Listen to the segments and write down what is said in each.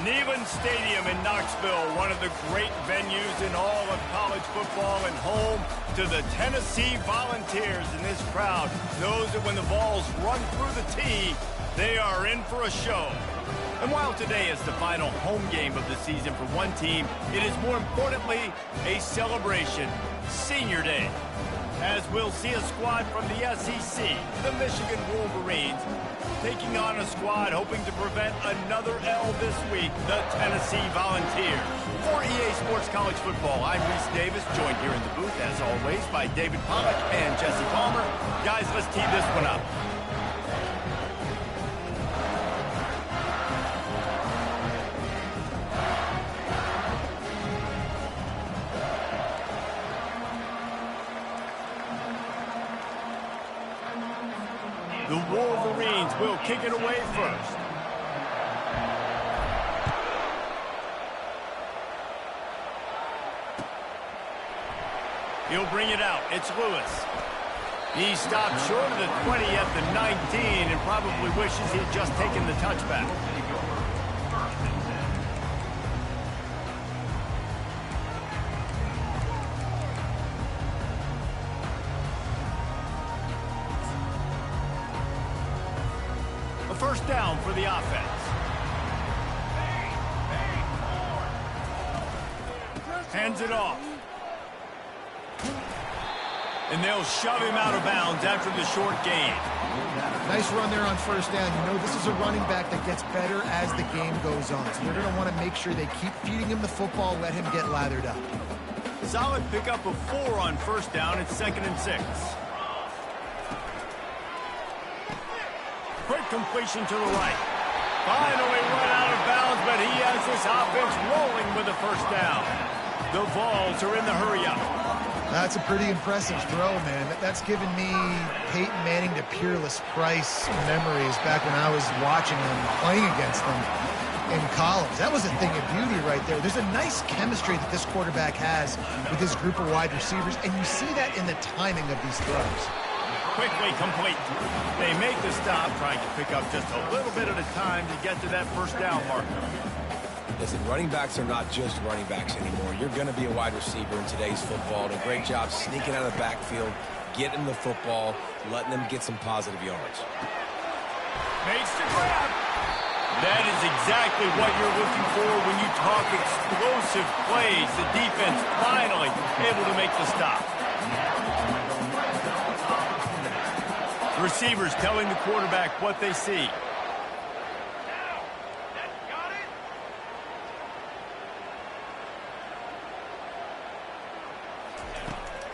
Neyland Stadium in Knoxville, one of the great venues in all of college football and home to the Tennessee Volunteers. And this crowd knows that when the balls run through the tee, they are in for a show. And while today is the final home game of the season for one team, it is more importantly a celebration, Senior Day, as we'll see a squad from the SEC, the Michigan Wolverines, taking on a squad hoping to prevent another L this week, the Tennessee Volunteers. For EA Sports College Football, I'm Reese Davis, joined here in the booth, as always, by David Pollack and Jesse Palmer. Guys, let's tee this one up. The Wolverines will kick it away first. He'll bring it out. It's Lewis. He stopped short of the 20 at the 19 and probably wishes he had just taken the touchback. First down for the offense. Hands it off. And they'll shove him out of bounds after the short gain. Nice run there on first down. You know, this is a running back that gets better as the game goes on. So they're going to want to make sure they keep feeding him the football, let him get lathered up. Solid pickup of 4 on first down. It's 2nd and 6. Quick completion to the right. Finally run out of bounds, but he has this offense rolling with a first down. The Vols are in the hurry-up. That's a pretty impressive throw, man. That's given me Peyton Manning to Peerless Price memories back when I was watching them, playing against them in college. That was a thing of beauty right there. There's a nice chemistry that this quarterback has with his group of wide receivers, and you see that in the timing of these throws. Quickly complete. They make the stop, trying to pick up just a little bit at a time to get to that first down marker. Listen, running backs are not just running backs anymore. You're going to be a wide receiver in today's football. And a great job sneaking out of the backfield, getting the football, letting them get some positive yards. Makes the grab. That is exactly what you're looking for when you talk explosive plays. The defense finally able to make the stop. Receivers telling the quarterback what they see.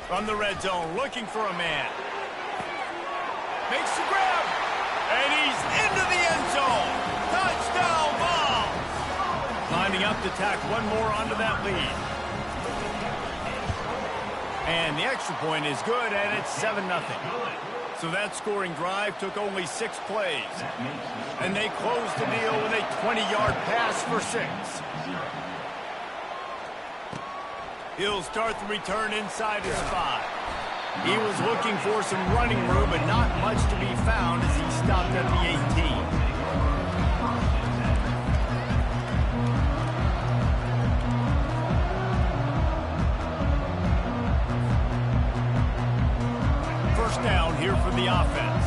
From the red zone, looking for a man. Makes the grab. And he's into the end zone. Touchdown ball. Lining up to tack one more onto that lead. And the extra point is good, and it's 7-0. So that scoring drive took only 6 plays. And they closed the deal with a 20-yard pass for 6. He'll start the return inside his 5. He was looking for some running room, but not much to be found as he stopped at the 18. First down here for the offense.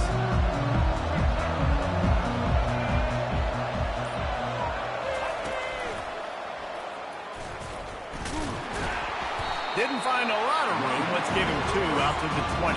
Didn't find a lot of room. Let's give him 2 out to the 20.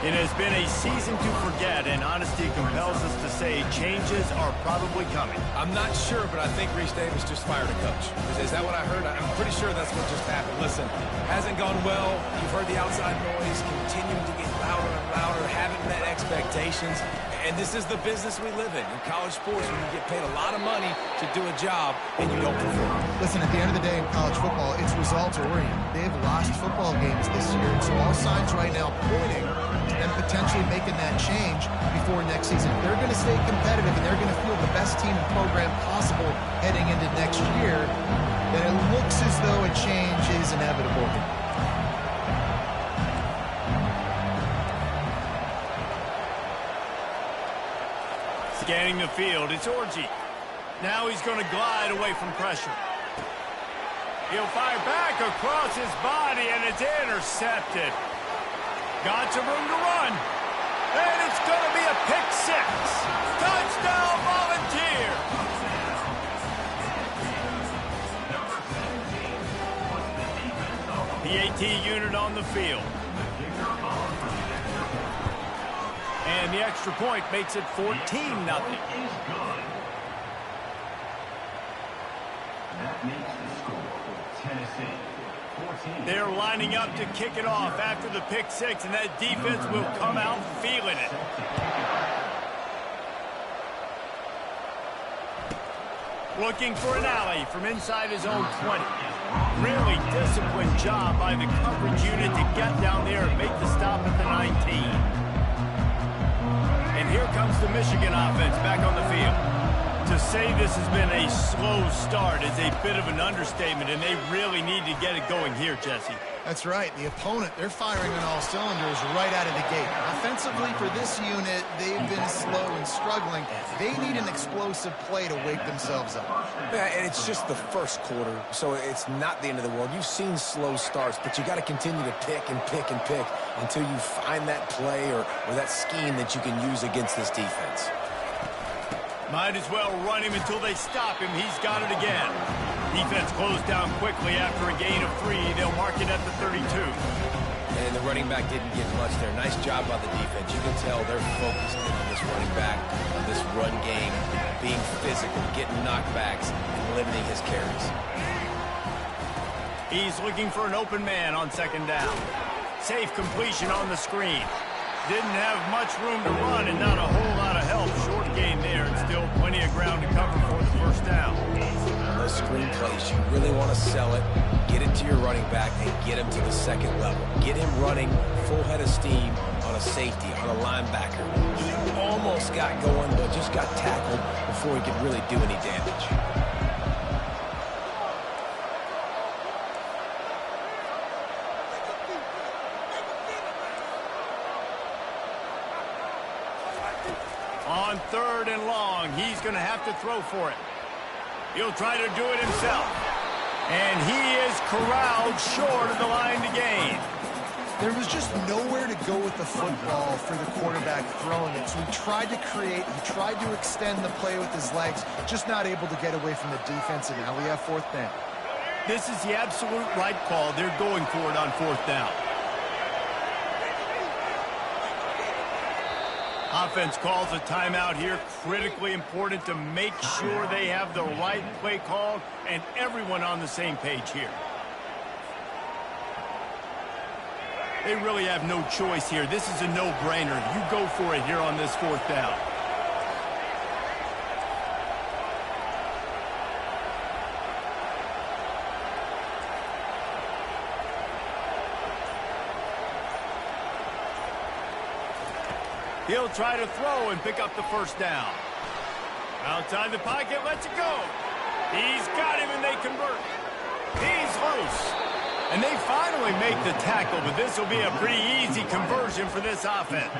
It has been a season to forget, and honesty compels us to say changes are probably coming. I'm not sure, but I think Reese Davis just fired a coach. Is that what I heard? I'm pretty sure that's what just happened. Listen, hasn't gone well. You've heard the outside noise continuing to get louder and louder, haven't met expectations. And this is the business we live in college sports, when you get paid a lot of money to do a job and you don't perform. Listen, at the end of the day in college football, it's results-oriented. They have lost football games this year, and so all signs right now pointing to them potentially making that change before next season. They're going to stay competitive, and they're going to field the best team and program possible heading into next year. That it looks as though a change is inevitable. Scanning the field, it's Orji. Now he's going to glide away from pressure. He'll fire back across his body, and it's intercepted. Got some room to run. And it's going to be a pick six. Touchdown, Volunteer. The AT unit on the field. And the extra point makes it 14-0. That makes the score for Tennessee. They're lining up to kick it off after the pick six, and that defense will come out feeling it. Looking for an alley from inside his own 20. Really disciplined job by the coverage unit to get down there and make the stop at the 19. And here comes the Michigan offense back on the field. To say this has been a slow start is a bit of an understatement, and they really need to get it going here, Jesse. That's right. The opponent, they're firing on all cylinders right out of the gate. Offensively, for this unit, they've been slow and struggling. They need an explosive play to wake themselves up. Yeah, and it's just the first quarter, so it's not the end of the world. You've seen slow starts, but you got to continue to pick and pick and pick until you find that play or that scheme that you can use against this defense. Might as well run him until they stop him. He's got it again. Defense closed down quickly after a gain of 3. They'll mark it at the 32. And the running back didn't get much there. Nice job by the defense. You can tell they're focused in on this running back, on this run game, being physical, getting knockbacks, and limiting his carries. He's looking for an open man on second down. Safe completion on the screen. Didn't have much room to run and not a whole lot of help. Short gain there and still plenty of ground to cover for the first down. Those screen plays, you really want to sell it, get it to your running back, and get him to the second level. Get him running full head of steam on a safety, on a linebacker. He almost got going, but just got tackled before he could really do any damage. On third and long, he's going to have to throw for it. He'll try to do it himself. And he is corralled short of the line to gain. There was just nowhere to go with the football for the quarterback throwing it. So he tried to create, he tried to extend the play with his legs, just not able to get away from the defense, and now we have fourth down. This is the absolute right call. They're going for it on fourth down. Offense calls a timeout here. Critically important to make sure they have the right play called and everyone on the same page here. They really have no choice here. This is a no-brainer. You go for it here on this fourth down. He'll try to throw and pick up the first down. Outside the pocket, lets it go. He's got him, and they convert. He's loose. And they finally make the tackle, but this will be a pretty easy conversion for this offense.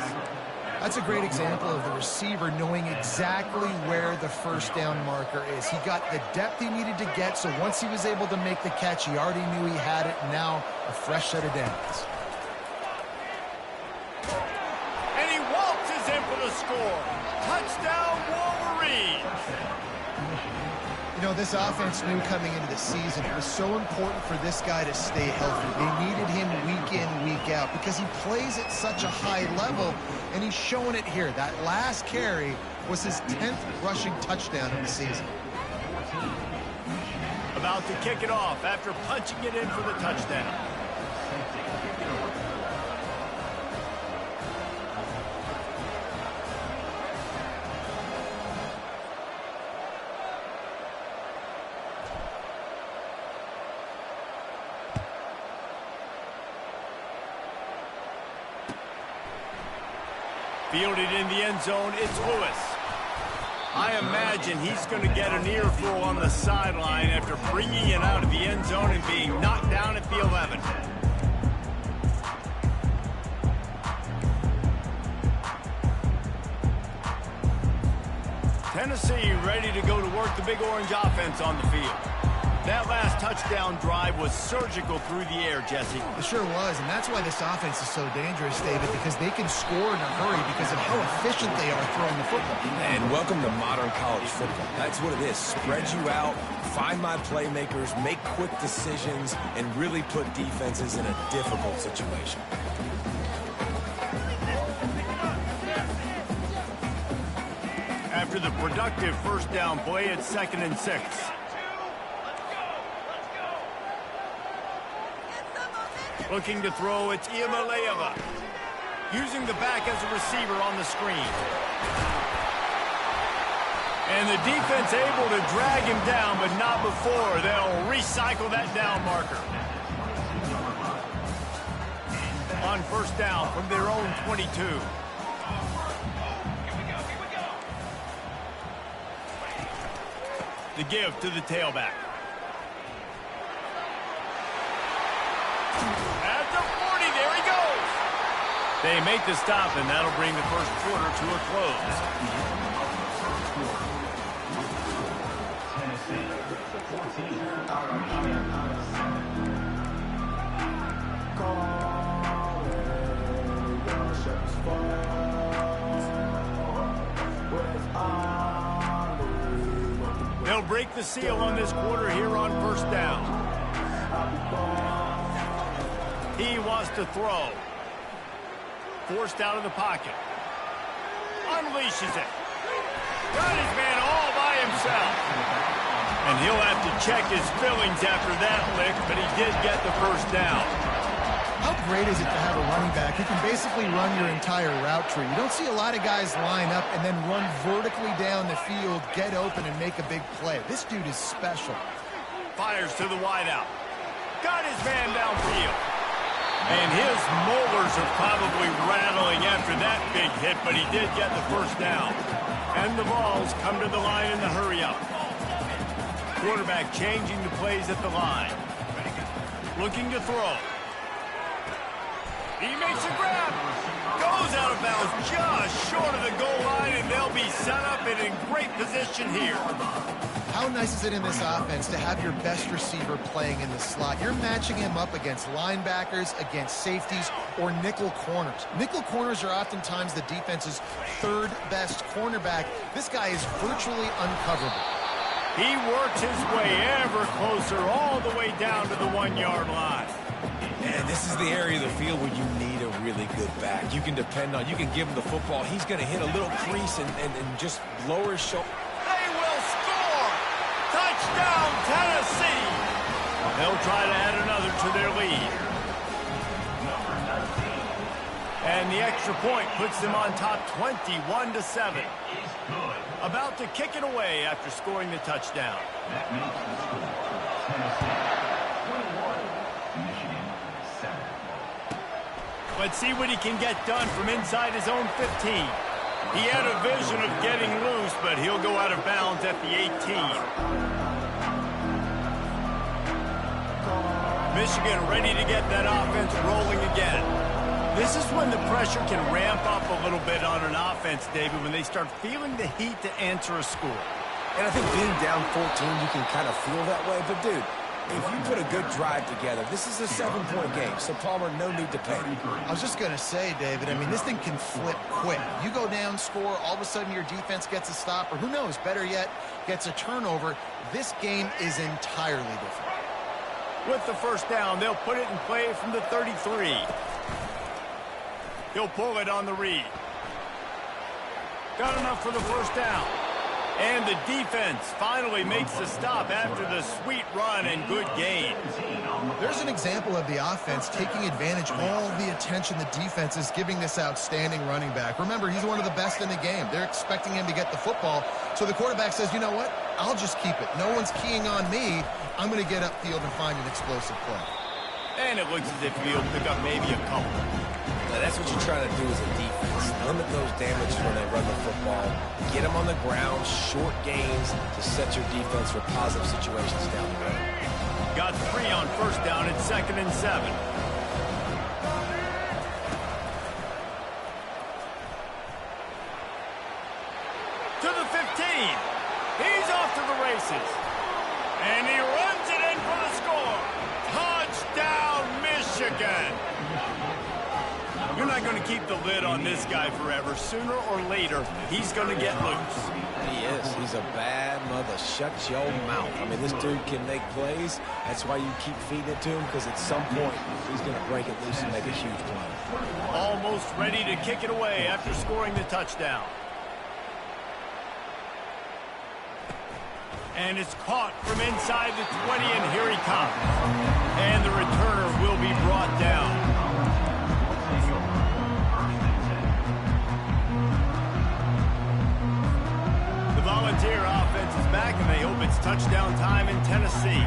That's a great example of the receiver knowing exactly where the first down marker is. He got the depth he needed to get, so once he was able to make the catch, he already knew he had it, and now a fresh set of downs. Score. Touchdown, Wolverines. You know, this offense knew coming into the season it was so important for this guy to stay healthy. They needed him week in, week out because he plays at such a high level, and he's showing it here. That last carry was his 10th rushing touchdown of the season. About to kick it off after punching it in for the touchdown. Fielded in the end zone, it's Lewis. I imagine he's going to get an earful on the sideline after bringing it out of the end zone and being knocked down at the 11. Tennessee ready to go to work the Big Orange offense on the field. That last touchdown drive was surgical through the air, Jesse. It sure was, and that's why this offense is so dangerous, David, because they can score in a hurry because of how efficient they are throwing the football. And welcome to modern college football. That's what it is. Spread you out, find my playmakers, make quick decisions, and really put defenses in a difficult situation. After the productive first down play, it's 2nd and 6. Looking to throw, it's Iamaleava. Using the back as a receiver on the screen. And the defense able to drag him down, but not before. They'll recycle that down marker. On first down from their own 22. The give to the tailback. At the 40, there he goes. They make the stop, and that'll bring the first quarter to a close. They'll break the seal on this quarter here on first down. He wants to throw. Forced out of the pocket. Unleashes it. Got his man all by himself. And he'll have to check his feelings after that lick, but he did get the first down. How great is it to have a running back who can basically run your entire route tree? You don't see a lot of guys line up and then run vertically down the field, get open, and make a big play. This dude is special. Fires to the wideout. Got his man downfield. And his molars are probably rattling after that big hit, but he did get the first down. And the balls come to the line in the hurry-up. Quarterback changing the plays at the line. Looking to throw. He makes a grab. Goes out of bounds just short of the goal line, and they'll be set up and in great position here. How nice is it in this offense to have your best receiver playing in the slot? You're matching him up against linebackers, against safeties, or nickel corners. Nickel corners are oftentimes the defense's third best cornerback. This guy is virtually uncoverable. He works his way ever closer all the way down to the 1-yard line. And this is the area of the field where you need a really good back. You can depend on, you can give him the football. He's going to hit a little crease and just lower his shoulder. They will score! Touchdown, Tennessee! They'll try to add another to their lead. And the extra point puts them on top 21-7. About to kick it away after scoring the touchdown. That makes the score Tennessee 21, Michigan 7. Let's see what he can get done from inside his own 15. He had a vision of getting loose, but he'll go out of bounds at the 18. Michigan ready to get that offense rolling again. This is when the pressure can ramp up a little bit on an offense, David, when they start feeling the heat to answer a score. And I think being down 14, you can kind of feel that way. But, dude, if you put a good drive together, this is a 7-point game. So, Palmer, no need to panic. I was just going to say, David, I mean, this thing can flip quick. You go down, score, all of a sudden your defense gets a stop, or who knows, better yet, gets a turnover. This game is entirely different. With the first down, they'll put it in play from the 33. He'll pull it on the read. Got enough for the first down. And the defense finally makes the stop after the sweet run and good gain. There's an example of the offense taking advantage of all the attention the defense is giving this outstanding running back. Remember, he's one of the best in the game. They're expecting him to get the football. So the quarterback says, you know what? I'll just keep it. No one's keying on me. I'm going to get upfield and find an explosive play. And it looks as if he'll pick up maybe a couple. Now, that's what you're trying to do as a defense. Limit those damages when they run the football. Get them on the ground, short gains to set your defense for positive situations down the road. Got 3 on first down at 2nd and 7. To the 15. not going to keep the lid on this guy forever. Sooner or later, he's going to get loose. He is. He's a bad mother. Shut your mouth. I mean, this dude can make plays. That's why you keep feeding it to him, because at some point, he's going to break it loose and make a huge play. Almost ready to kick it away after scoring the touchdown. And it's caught from inside the 20, and here he comes. And the returner will be brought down. The Volunteer offense is back, and they hope it's touchdown time in Tennessee.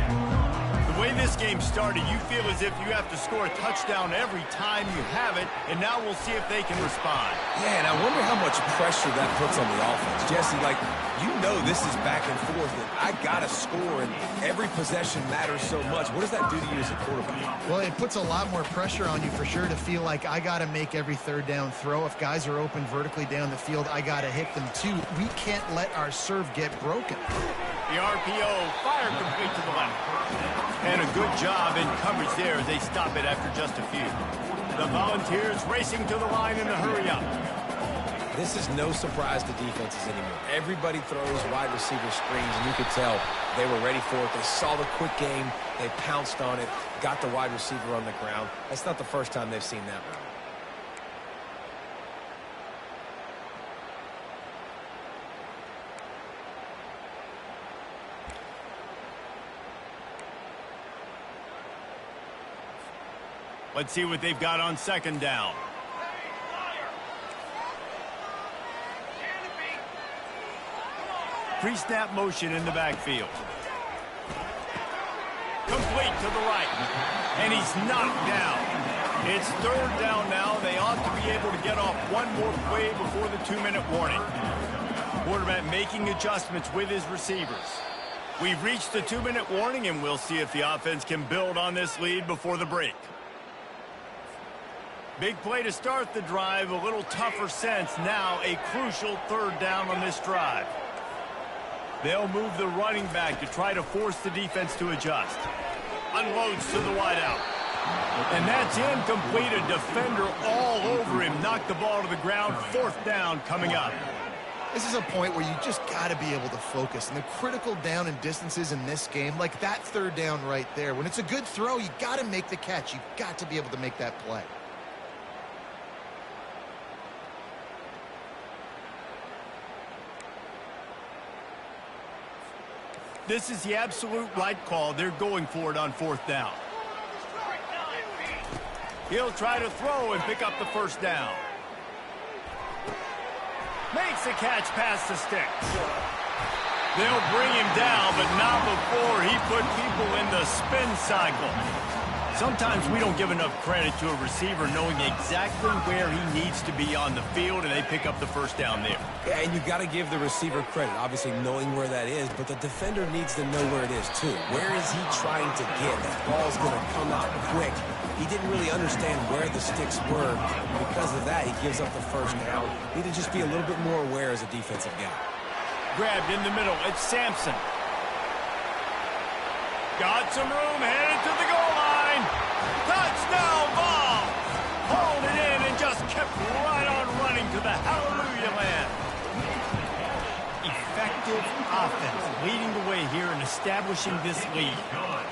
The way this game started, you feel as if you have to score a touchdown every time you have it, and now we'll see if they can respond. Yeah, and I wonder how much pressure that puts on the offense. Jesse, like, you know this is back and forth, and I got to score, and every possession matters so much. What does that do to you as a quarterback? Well, it puts a lot more pressure on you for sure to feel like I got to make every third down throw. If guys are open vertically down the field, I got to hit them too. We can't let our serve get broken. The RPO fire complete to the left. And a good job in coverage there as they stop it after just a few. The Volunteers racing to the line in a hurry up. This is no surprise to defenses anymore. Everybody throws wide receiver screens, and you could tell they were ready for it. They saw the quick game. They pounced on it, got the wide receiver on the ground. That's not the first time they've seen that route. Let's see what they've got on second down. Pre-snap motion in the backfield. Complete to the right. And he's knocked down. It's third down now. They ought to be able to get off one more play before the 2-minute warning. Quarterback making adjustments with his receivers. We've reached the 2-minute warning, and we'll see if the offense can build on this lead before the break. Big play to start the drive, a little tougher sense. Now a crucial third down on this drive. They'll move the running back to try to force the defense to adjust. Unloads to the wideout. And that's incomplete. A defender all over him. Knocked the ball to the ground. Fourth down coming up. This is a point where you just got to be able to focus. And the critical down and distances in this game, like that third down right there, when it's a good throw, you got to make the catch. You've got to be able to make that play. This is the absolute right call. They're going for it on fourth down. He'll try to throw and pick up the first down. Makes the catch past the sticks. They'll bring him down, but not before he put people in the spin cycle. Sometimes we don't give enough credit to a receiver knowing exactly where he needs to be on the field, and they pick up the first down there. Yeah, and you got to give the receiver credit, obviously knowing where that is, but the defender needs to know where it is too. Where is he trying to get? That ball's going to come out quick. He didn't really understand where the sticks were. Because of that, he gives up the first down. Need to just be a little bit more aware as a defensive guy. Grabbed in the middle. It's Sampson. Got some room, headed to the goal line. Touchdown ball. Hauled it in and just kept right on running to the hallelujah land. Effective offense leading the way here and establishing this lead.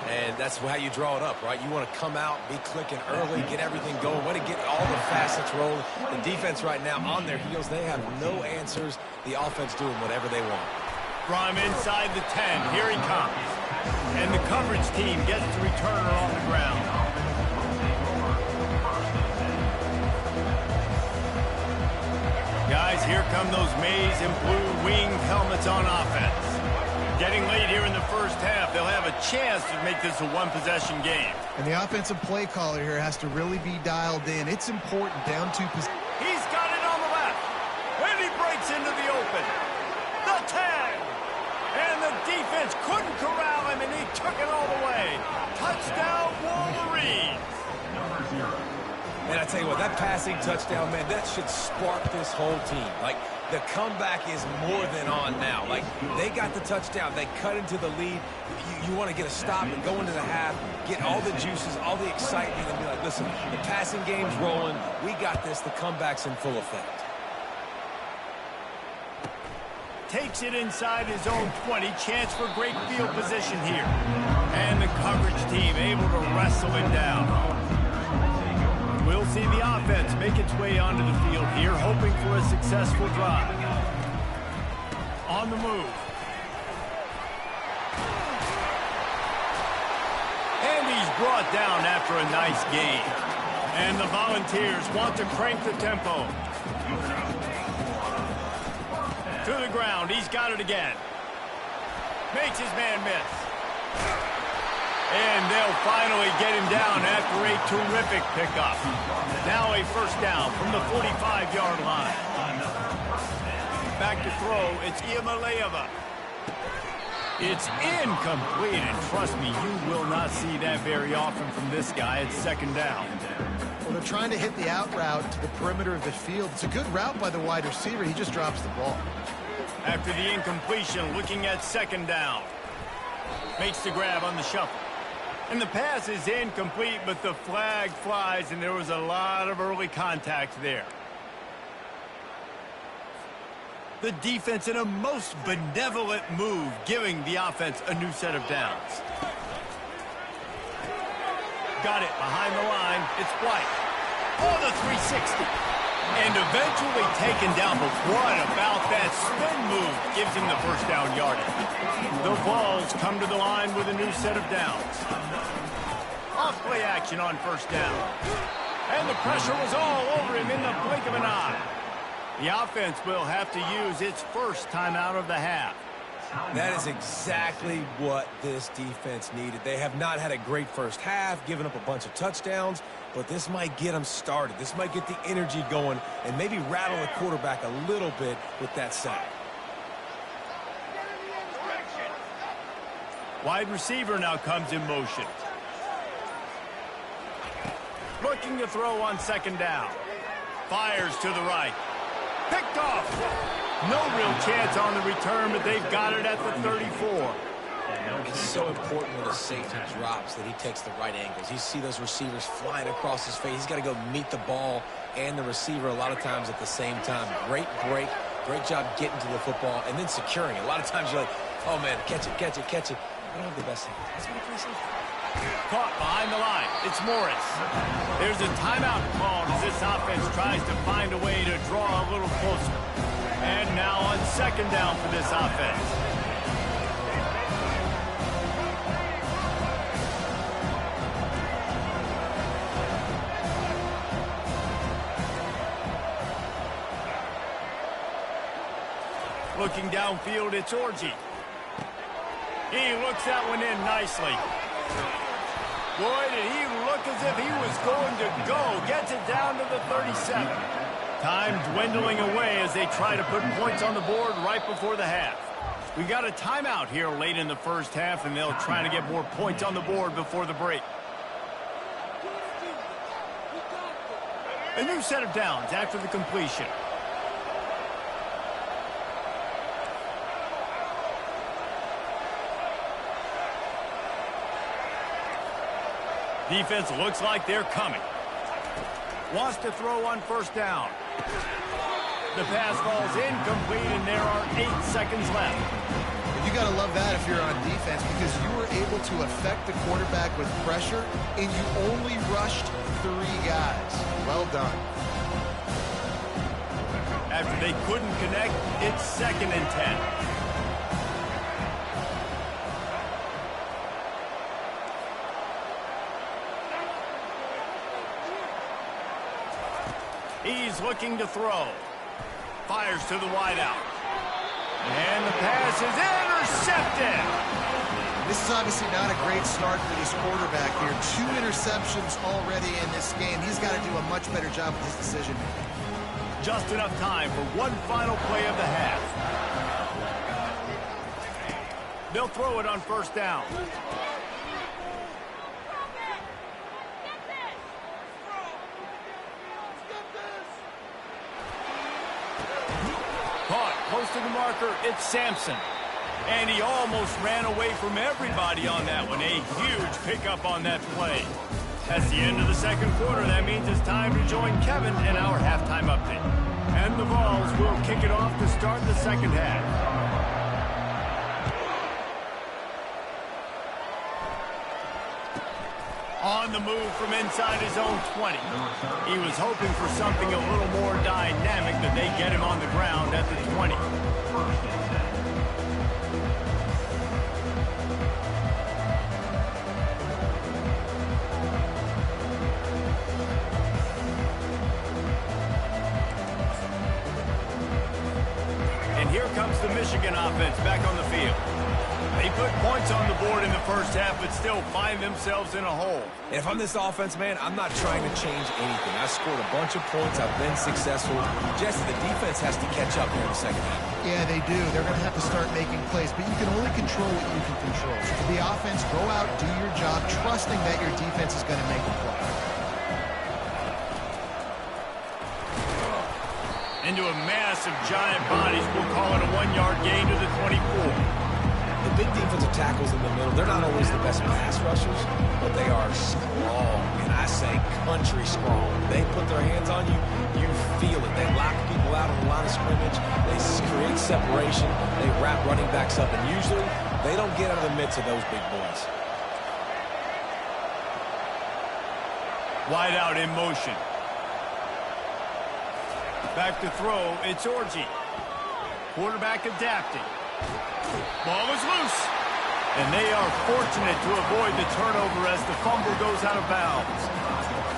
And that's how you draw it up, right? You want to come out, be clicking early, get everything going, want to get all the facets rolling. The defense right now on their heels, they have no answers. The offense doing whatever they want. From inside the 10, here he comes. And the coverage team gets the returner on the ground. Guys, here come those maize and blue winged helmets on offense. Getting late here in the first half, they'll have a chance to make this a one-possession game. And the offensive play caller here has to really be dialed in. It's important down to position. He's got it on the left. And he breaks into the open. The 10. And the defense couldn't corral him, and he took it all the way. Touchdown, Wolverines. And I tell you what, that passing touchdown, man, that should spark this whole team. Like, the comeback is more than on now. Like, they got the touchdown. They cut into the lead. You want to get a stop and go into the half. get all the juices, all the excitement, and be like, listen, the passing game's rolling. We got this. The comeback's in full effect. Takes it inside his own 20. Chance for great field position here. And the coverage team able to wrestle him down. We'll see the offense make its way onto the field here, hoping for a successful drive. On the move. And he's brought down after a nice gain. And the Volunteers want to crank the tempo. To the ground. He's got it again. Makes his man miss. And they'll finally get him down after a terrific pickup. Now a first down from the 45-yard line. Back to throw. It's Iamaleava. It's incomplete, and trust me, you will not see that very often from this guy. It's second down. Well, they're trying to hit the out route to the perimeter of the field. It's a good route by the wide receiver. He just drops the ball. After the incompletion, looking at second down. Makes the grab on the shuffle. And the pass is incomplete, but the flag flies, and there was a lot of early contact there. The defense in a most benevolent move, giving the offense a new set of downs. Got it behind the line. It's White. Oh, the 360. And eventually taken down, but what about that spin move gives him the first down yardage. The Vols come to the line with a new set of downs. Off play action on first down. And the pressure was all over him in the blink of an eye. The offense will have to use its first timeout of the half. That is exactly what this defense needed. They have not had a great first half, given up a bunch of touchdowns, but this might get them started. This might get the energy going and maybe rattle the quarterback a little bit with that sack. Wide receiver now comes in motion. Looking to throw on second down. Fires to the right. Picked off. No real chance on the return, but they've got it at the 34. It's so important when a safety drops that he takes the right angles. You see those receivers flying across his face. He's got to go meet the ball and the receiver a lot of times at the same time. Great break. Great job getting to the football and then securing it. A lot of times you're like, oh, man, catch it, catch it, catch it. I don't have the best safety. That's what I play safety. Caught behind the line. It's Morris. There's a timeout called as this offense tries to find a way to draw a little closer. And now on second down for this offense. Looking downfield, it's Orji. He looks that one in nicely. Boy, did he look as if he was going to go. Gets it down to the 37. Time dwindling away as they try to put points on the board right before the half. We got a timeout here late in the first half, and they'll try to get more points on the board before the break. A new set of downs after the completion. Defense looks like they're coming. Wants to throw on first down. The pass falls incomplete, and there are 8 seconds left. You got to love that if you're on defense, because you were able to affect the quarterback with pressure, and you only rushed 3 guys. Well done. After they couldn't connect, it's 2nd and 10. He's looking to throw. Fires to the wideout. And the pass is intercepted. This is obviously not a great start for this quarterback here. 2 interceptions already in this game. He's got to do a much better job with his decision making. Just enough time for one final play of the half. They'll throw it on first down. Caught close to the marker. It's Sampson. And he almost ran away from everybody on that one. A huge pickup on that play. That's the end of the second quarter. That means it's time to join Kevin in our halftime update. And the Vols will kick it off to start the second half. On the move from inside his own 20. He was hoping for something a little more dynamic, that they get him on the ground at the 20. And here comes the Michigan offense back on the field. They put points on the board in the first half, but still find themselves in a hole. And if I'm this offense, man, I'm not trying to change anything. I scored a bunch of points. I've been successful. Jesse, the defense has to catch up here in the second half. Yeah, they do. They're going to have to start making plays, but you can only control what you can control. So for the offense, go out, do your job, trusting that your defense is going to make a play. Into a mass of giant bodies. We'll call it a 1-yard gain to the 24. The big defensive tackles in the middle, they're not always the best pass rushers, but they are strong, and I say country strong. They put their hands on you, you feel it. They lock people out on the line of scrimmage. They create separation. They wrap running backs up, and usually they don't get out of the midst of those big boys. Wide out in motion. Back to throw, it's Orji. Quarterback adapting. Ball is loose. And they are fortunate to avoid the turnover as the fumble goes out of bounds.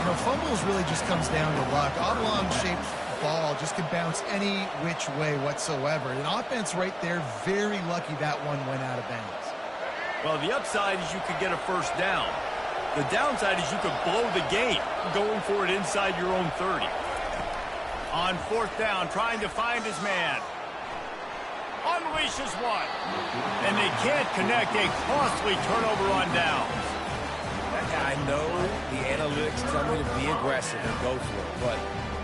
You know, fumbles really just comes down to luck. Oblong-shaped ball just can bounce any which way whatsoever. An offense right there, very lucky that one went out of bounds. Well, the upside is you could get a first down. The downside is you could blow the game going for it inside your own 30. On fourth down, trying to find his man. Unleashes one. And they can't connect. A costly turnover on downs. I know the analytics tell me to be aggressive and go for it, but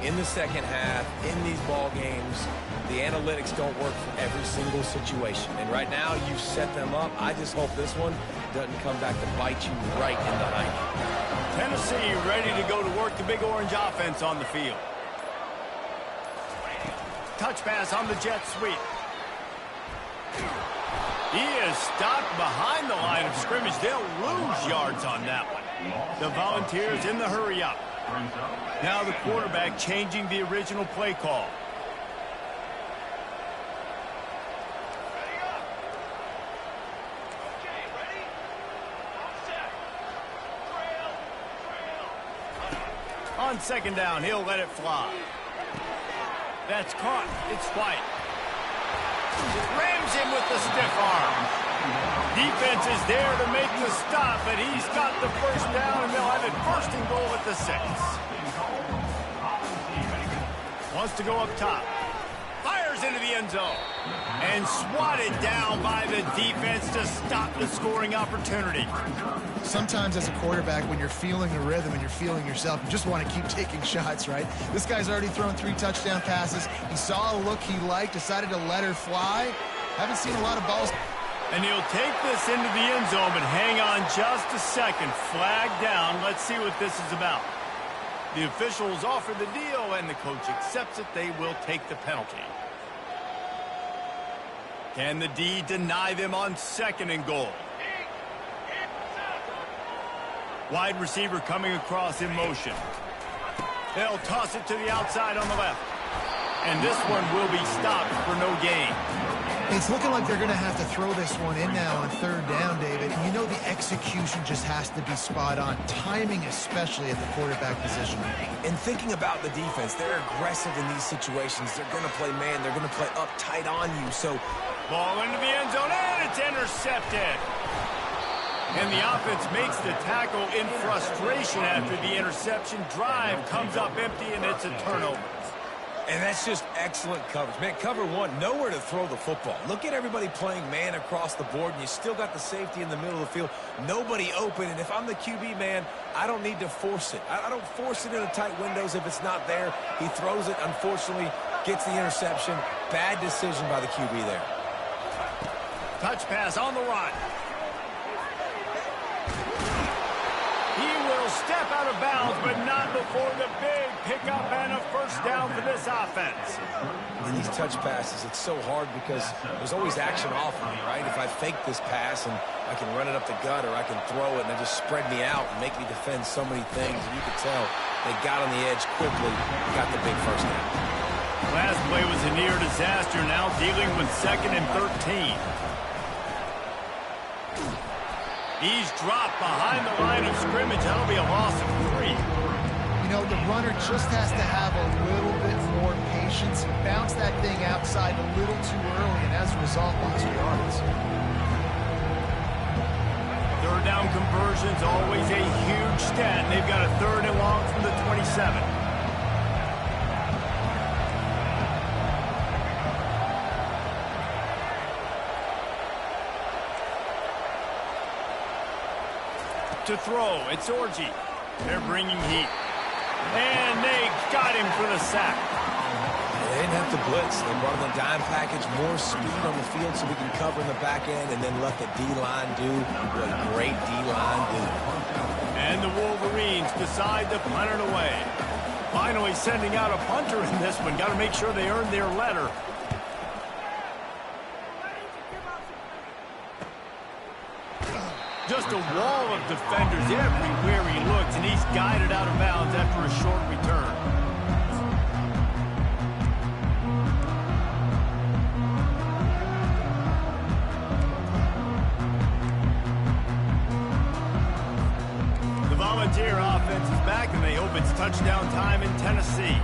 in the second half, in these ball games, the analytics don't work for every single situation. And right now, you've set them up. I just hope this one doesn't come back to bite you right in the hind. Tennessee ready to go to work the Big Orange offense on the field. Touch pass on the jet sweep. He is stopped behind the line of scrimmage. They'll lose yards on that one. The Volunteers in the hurry up. Now the quarterback changing the original play call. On second down, he'll let it fly. That's caught. It's White. Rams him with the stiff arm. Defense is there to make the stop, but he's got the first down, and they'll have it first and goal at the 6. Wants to go up top. Fires into the end zone. And swatted down by the defense to stop the scoring opportunity. Sometimes as a quarterback, when you're feeling the rhythm and you're feeling yourself, you just want to keep taking shots, right? This guy's already thrown 3 touchdown passes. He saw a look he liked, decided to let her fly. Haven't seen a lot of balls. And he'll take this into the end zone, but hang on just a second. Flag down. Let's see what this is about. The officials offer the deal, and the coach accepts it. They will take the penalty. Can the D deny them on second and goal? Wide receiver coming across in motion. They'll toss it to the outside on the left. And this one will be stopped for no gain. It's looking like they're going to have to throw this one in now on third down, David. And you know the execution just has to be spot on. Timing, especially at the quarterback position. And thinking about the defense, they're aggressive in these situations. They're going to play man. They're going to play up tight on you. So, ball into the end zone, and it's intercepted. And the offense makes the tackle in frustration after the interception. Drive comes up empty, and it's a turnover. And that's just excellent coverage. Man, cover one, nowhere to throw the football. Look at everybody playing man across the board, and you still got the safety in the middle of the field. Nobody open, and if I'm the QB, man, I don't need to force it. I don't force it into tight windows if it's not there. He throws it, unfortunately, gets the interception. Bad decision by the QB there. touch pass on the run. He will step out of bounds, but not before the big pickup and a first down for this offense. In these touch passes, it's so hard because there's always action off of me, right? If I fake this pass and I can run it up the gut, or I can throw it and they just spread me out and make me defend so many things. And you could tell they got on the edge quickly, got the big first down. Last play was a near disaster, now dealing with 2nd and 13. He's dropped behind the line of scrimmage. That'll be a loss of 3. You know, the runner just has to have a little bit more patience. He bounced that thing outside a little too early, and as a result, lost yards. Third down conversion's always a huge stat. They've got a 3rd and long from the 27. To throw, it's Orji. They're bringing heat. And they got him for the sack. They didn't have to blitz. They brought in the dime package, more speed on the field so we can cover in the back end, and then let the D-line do what great D-line do. And the Wolverines decide to punt it away. Finally sending out a punter in this one. Got to make sure they earn their letter. Just a wall of defenders everywhere he looks, and he's guided out of bounds after a short return. The Volunteer offense is back, and they hope it's touchdown time in Tennessee.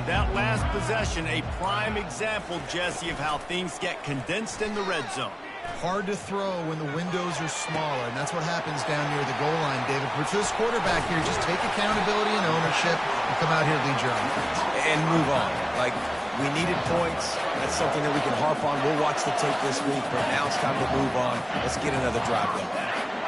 That last possession, a prime example, Jesse, of how things get condensed in the red zone. Hard to throw when the windows are smaller, and that's what happens down near the goal line, David. But for this quarterback here, just take accountability and ownership and come out here and lead your offense. And move on. Like, we needed points. That's something that we can harp on. We'll watch the tape this week, but now it's time to move on. Let's get another drive going.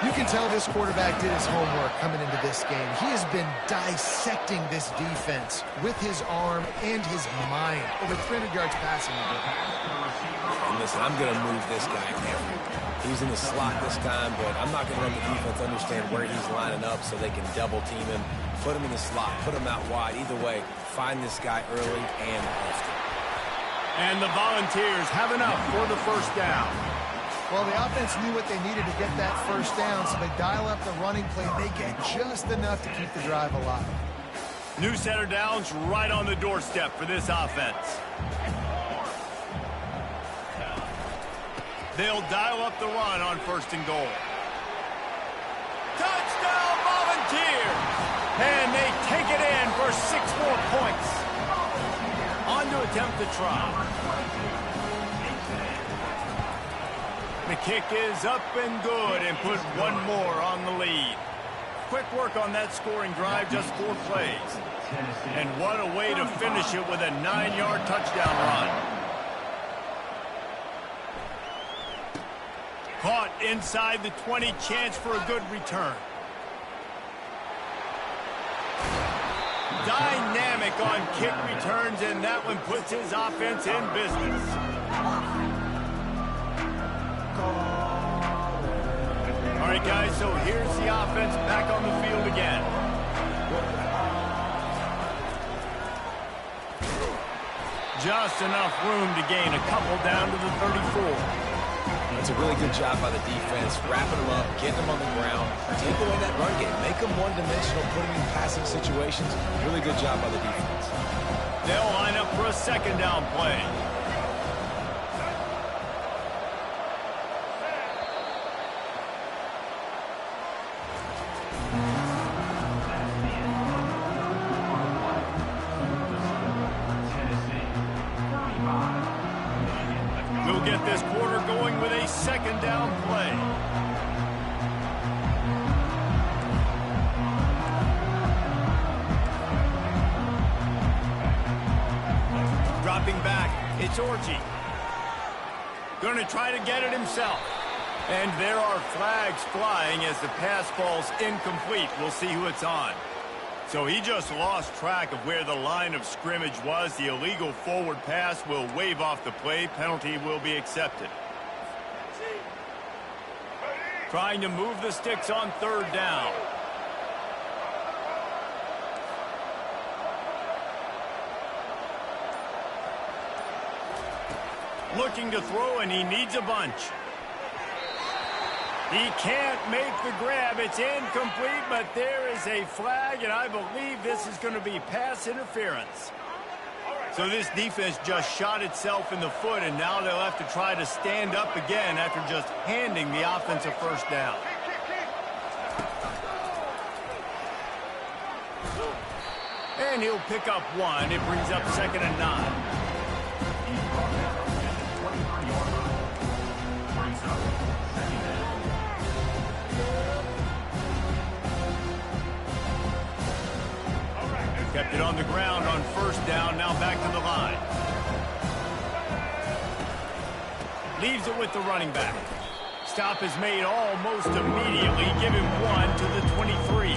You can tell this quarterback did his homework coming into this game. He has been dissecting this defense with his arm and his mind. Over 300 yards passing. And listen, I'm going to move this guy everywhere. He's in the slot this time, but I'm not going to let the defense understand where he's lining up so they can double team him, put him in the slot, put him out wide. Either way, find this guy early and often. And the Volunteers have enough for the first down. Well, the offense knew what they needed to get that first down, so they dial up the running play. They get just enough to keep the drive alive. New set of downs right on the doorstep for this offense. They'll dial up the run on 1st and goal. Touchdown, Volunteers! And they take it in for 6 more points. On to attempt the try. The kick is up and good, and put 1 more on the lead. Quick work on that scoring drive, just 4 plays. And what a way to finish it with a 9-yard touchdown run. Caught inside the 20, chance for a good return. Dynamic on kick returns, and that one puts his offense in business. All right, guys, so here's the offense back on the field again. Just enough room to gain a couple down to the 34. That's a really good job by the defense, wrapping them up, getting them on the ground, take away that run game, make them one-dimensional, put them in passing situations. Really good job by the defense. They'll line up for a 2nd down play. We'll get this quarter going with a 2nd down play. Dropping back, it's Orji. Going to try to get it himself. And there are flags flying as the pass falls incomplete. We'll see who it's on. So he just lost track of where the line of scrimmage was. The illegal forward pass will wave off the play. Penalty will be accepted. Trying to move the sticks on third down. Looking to throw, and he needs a bunch. He can't make the grab. It's incomplete, but there is a flag, and I believe this is going to be pass interference. So this defense just shot itself in the foot, and now they'll have to try to stand up again after just handing the offensive first down. And he'll pick up one. It brings up 2nd and 9. Kept it on the ground on first down, now back to the line. Leaves it with the running back. Stop is made almost immediately. Give him one to the 23.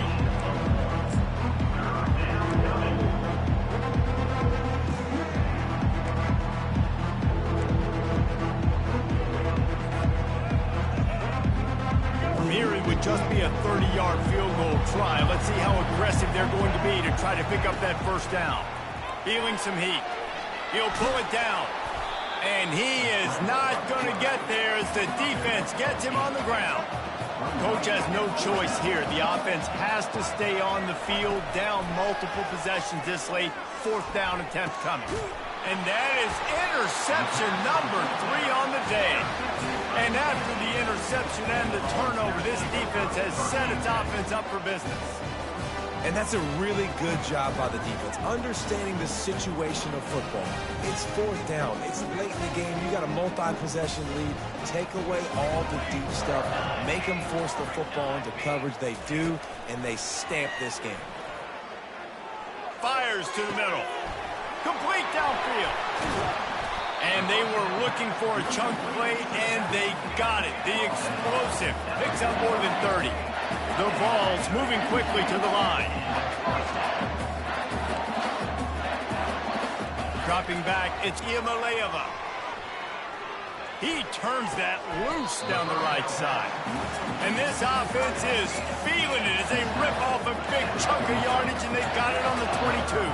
From here, it would just be a 30-yard field goal try. Let's see how aggressive they're going to be to try to pick up that first down. Feeling some heat. He'll pull it down. And he is not going to get there as the defense gets him on the ground. Coach has no choice here. The offense has to stay on the field, down multiple possessions this late. 4th down attempt coming. And that is interception number 3 on the day. And after the interception and the turnover, this defense has set its offense up for business. And that's a really good job by the defense, understanding the situation of football. It's 4th down. It's late in the game. You got a multi-possession lead. Take away all the deep stuff. Make them force the football into coverage. They do, and they stamp this game. Fires to the middle. Complete downfield. And they were looking for a chunk play, and they got it. The explosive picks up more than 30. The ball's moving quickly to the line. Dropping back, it's Iamaleava. He turns that loose down the right side. And this offense is feeling it as they rip off a big chunk of yardage, and they've got it on the 22.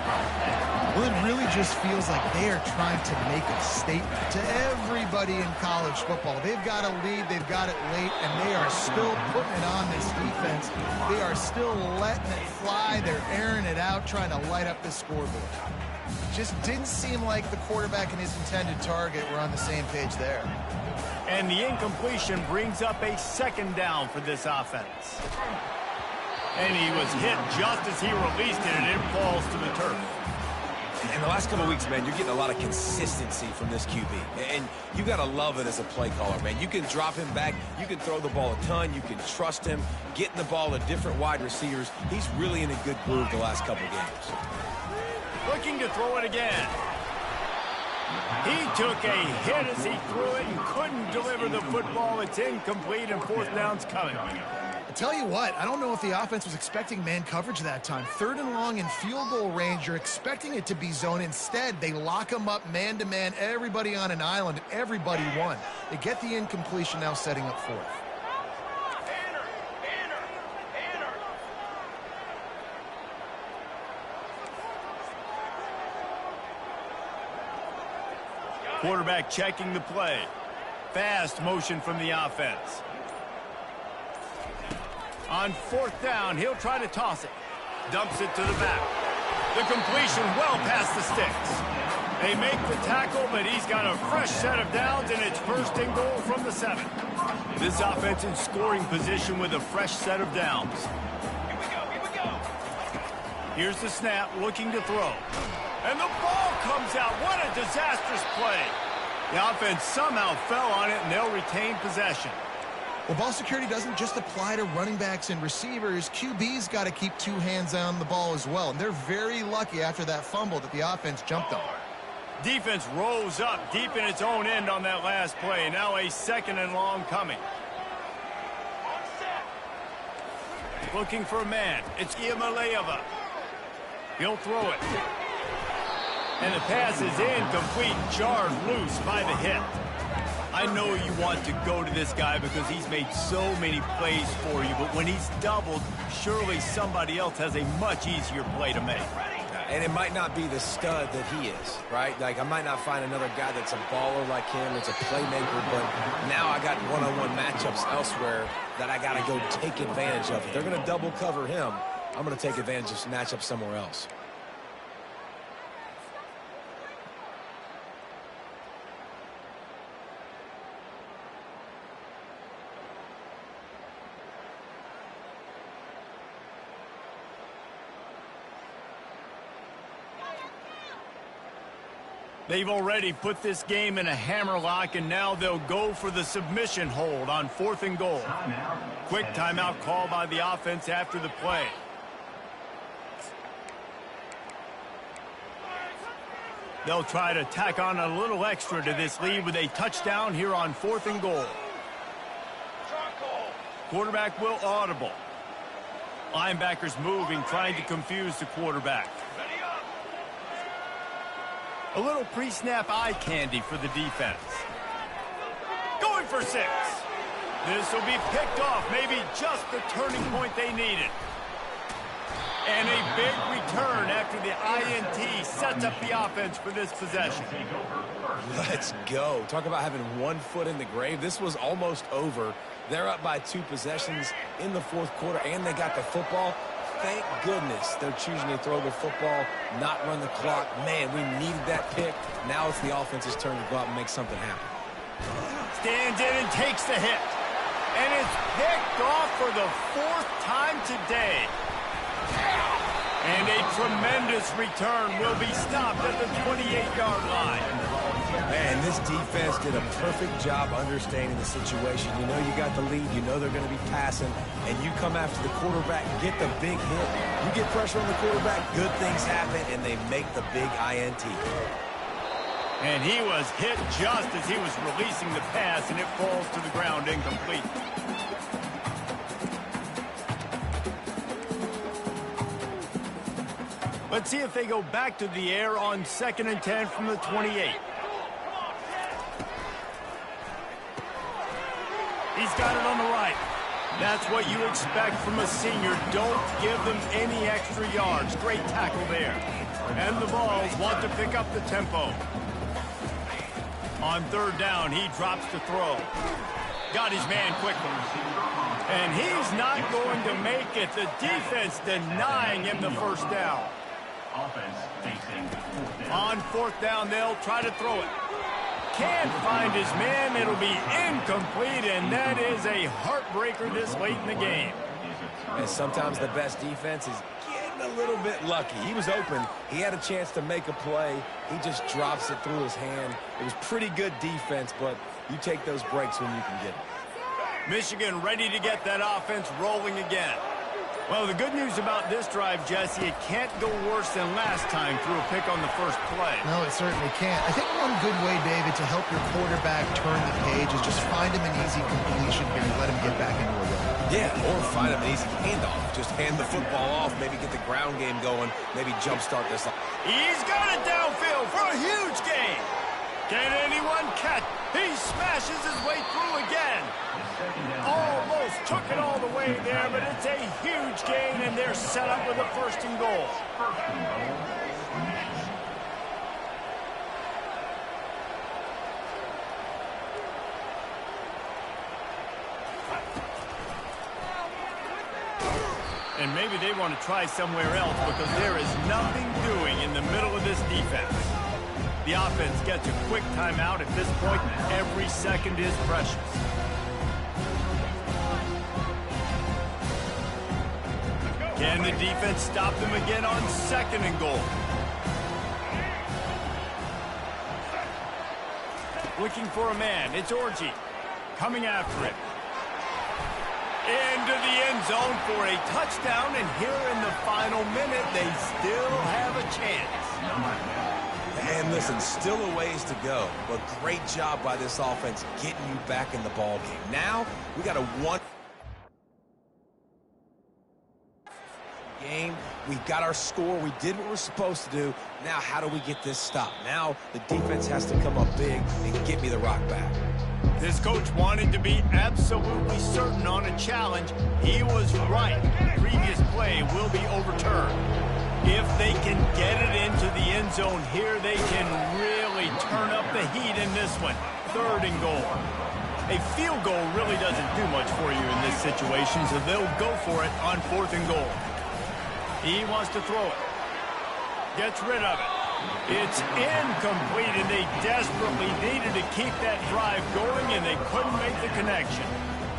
Well, it really just feels like they are trying to make a statement to everybody in college football. They've got a lead, they've got it late, and they are still putting it on this defense. They are still letting it fly. They're airing it out, trying to light up the scoreboard. Just didn't seem like the quarterback and his intended target were on the same page there. And the incompletion brings up a 2nd down for this offense. And he was hit just as he released it, and it falls to the turf. In the last couple of weeks, man, you're getting a lot of consistency from this QB. And you got to love it as a play caller, man. You can drop him back. You can throw the ball a ton. You can trust him, getting the ball to different wide receivers. He's really in a good groove the last couple of games. Looking to throw it again. He took a hit as he threw it and couldn't deliver the football. It's incomplete, and 4th down's coming. I tell you what, I don't know if the offense was expecting man coverage that time. 3rd and long in field goal range, you're expecting it to be zone. Instead, they lock them up man-to-man, everybody on an island, and everybody won. They get the incompletion, now setting up 4th. Quarterback checking the play. Fast motion from the offense. On 4th down, he'll try to toss it. Dumps it to the back. The completion well past the sticks. They make the tackle, but he's got a fresh set of downs, and it's 1st and goal from the 7. This offense in scoring position with a fresh set of downs. Here we go. Here's the snap, looking to throw. And the ball comes out. What a disastrous play. The offense somehow fell on it, and they'll retain possession. Well, ball security doesn't just apply to running backs and receivers. QB's got to keep 2 hands on the ball as well. And they're very lucky after that fumble that the offense jumped on. Defense rolls up deep in its own end on that last play. Now a 2nd and long coming. Looking for a man. It's Iamaleava. He'll throw it. And the pass is incomplete, jarred loose by the hit. I know you want to go to this guy because he's made so many plays for you, but when he's doubled, surely somebody else has a much easier play to make. And it might not be the stud that he is, right? Like, I might not find another guy that's a baller like him, that's a playmaker, but now I got one-on-one matchups elsewhere that I got to go take advantage of. If they're going to double cover him, I'm going to take advantage of some matchups somewhere else. They've already put this game in a hammerlock, and now they'll go for the submission hold on 4th and goal. Quick timeout call by the offense after the play. They'll try to tack on a little extra to this lead with a touchdown here on 4th and goal. Quarterback will audible. Linebackers moving, trying to confuse the quarterback. A little pre-snap eye candy for the defense. Going for 6. This will be picked off, maybe just the turning point they needed. And a big return after the INT sets up the offense for this possession. Let's go. Talk about having one foot in the grave. This was almost over. They're up by 2 possessions in the 4th quarter, and they got the football. Thank goodness they're choosing to throw the football, not run the clock. Man, we needed that pick. Now it's the offense's turn to go out and make something happen. Stands in and takes the hit. And it's picked off for the 4th time today. And a tremendous return will be stopped at the 28-yard line. Man, this defense did a perfect job understanding the situation. You know you got the lead. You know they're going to be passing. And you come after the quarterback, get the big hit. You get pressure on the quarterback, good things happen, and they make the big INT. And he was hit just as he was releasing the pass, and it falls to the ground incomplete. Let's see if they go back to the air on 2nd and 10 from the 28. He's got it on the right. That's what you expect from a senior. Don't give them any extra yards. Great tackle there. And the Vols want to pick up the tempo. On 3rd down, he drops to throw. Got his man quickly. And he's not going to make it. The defense denying him the 1st down. On 4th down, they'll try to throw it. Can't find his man. It'll be incomplete, and that is a heartbreaker this late in the game. And sometimes the best defense is getting a little bit lucky. He was open. He had a chance to make a play. He just drops it through his hand. It was pretty good defense, but you take those breaks when you can get it. Michigan ready to get that offense rolling again. Well, the good news about this drive, Jesse, it can't go worse than last time through a pick on the first play. No, it certainly can't. I think one good way, David, to help your quarterback turn the page is just find him an easy completion here and let him get back into a run. Yeah, or find him an easy handoff. Just hand the football off, maybe get the ground game going, maybe jumpstart this. He's got it downfield for a huge gain. Can anyone catch? He smashes his way through again. Almost took it all the way there, but it's a huge gain, and they're set up with a 1st and goal. And maybe they want to try somewhere else because there is nothing doing in the middle of this defense. The offense gets a quick timeout at this point. Every second is precious. Can the defense stop them again on 2nd and goal? Looking for a man. It's Orji coming after it. Into the end zone for a touchdown, and here in the final minute, they still have a chance. And listen, still a ways to go, but great job by this offense getting you back in the ball game. Now, we got a game. We got our score. We did what we're supposed to do. Now, how do we get this stopped? Now, the defense has to come up big and get me the rock back. This coach wanted to be absolutely certain on a challenge. He was right. The previous play will be overturned. If they can get it into the end zone here, they can really turn up the heat in this one. 3rd and goal. A field goal really doesn't do much for you in this situation, so they'll go for it on 4th and goal. He wants to throw it. Gets rid of it. It's incomplete, and they desperately needed to keep that drive going, and they couldn't make the connection.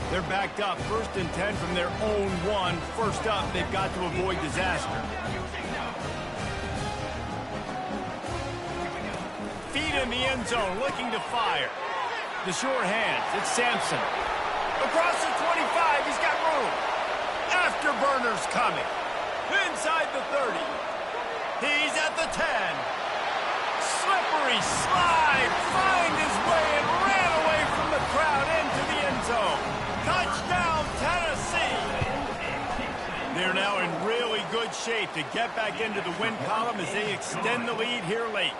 They're backed up 1st and 10 from their own 1. First up, they've got to avoid disaster. Feet in the end zone, looking to fire. The sure hands, it's Sampson. Across the 25, he's got room. Afterburners coming. Inside the 30. He's at the 10. Slippery slide. Find his way and ran away from the crowd into the end zone. Touchdown, Tennessee. They're now in really good shape to get back into the win column as they extend the lead here late.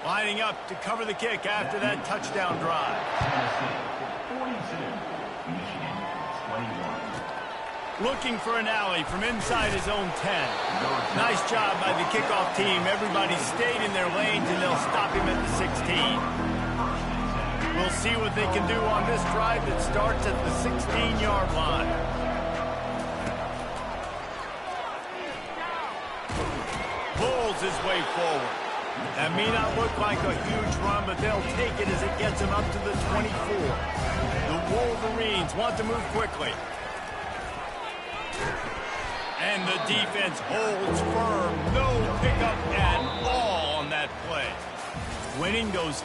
Lining up to cover the kick after that touchdown drive. Tennessee 42, Michigan 21. Looking for an alley from inside his own 10. Nice job by the kickoff team. Everybody stayed in their lanes, and they'll stop him at the 16. We'll see what they can do on this drive that starts at the 16-yard line. Pulls his way forward. That may not look like a huge run, but they'll take it as it gets him up to the 24. The Wolverines want to move quickly. And the defense holds firm. No pickup at all on that play. Winning goes